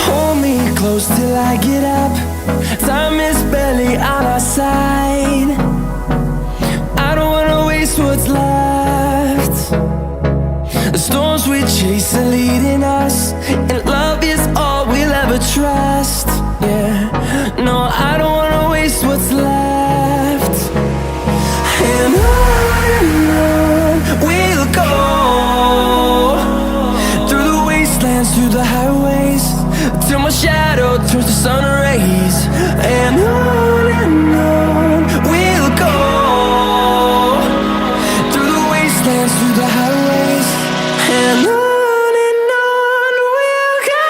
Hold me close till I get up. Time is barely on our side. I don't wanna waste what's left. The storms we chase are leading us, and love is all we'll ever trust. Yeah, no, I don't wanna waste what's left. And on we'll go, through the wastelands, through the highways, till my shadow turns to sun rays. And on we'll go, through the wastelands, through the highways, and on we'll go.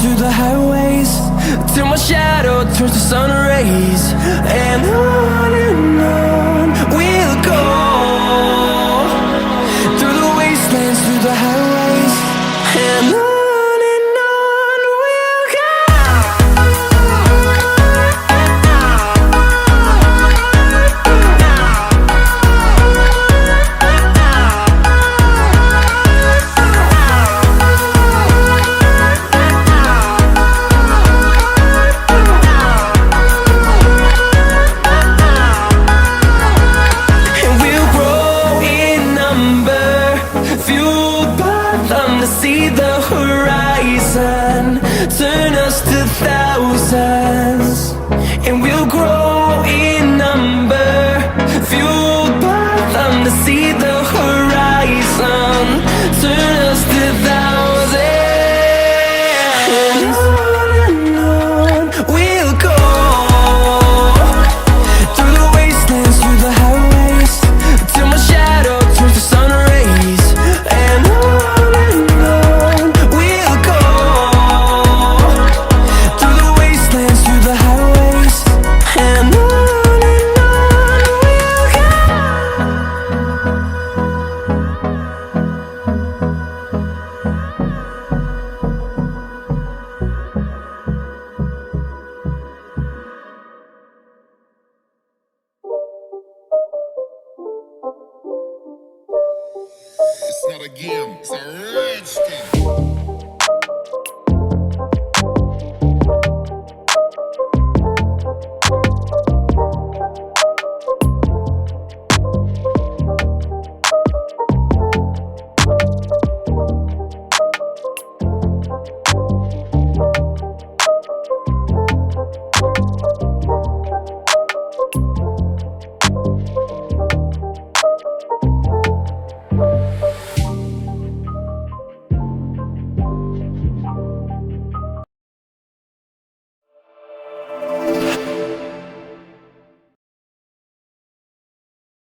Through the highways, till my shadow turns to sun rays. And on we'll go, through the wastelands, through the highways, and on we'll go. See the horizon, turn us to thousands, and we'll grow in number, fueled by them. To see the horizon, turn us to thousands, and on we'll go, through the wastelands, through the highways, till my shadow turns to sun rays. And it's not a game, it's a rage thing.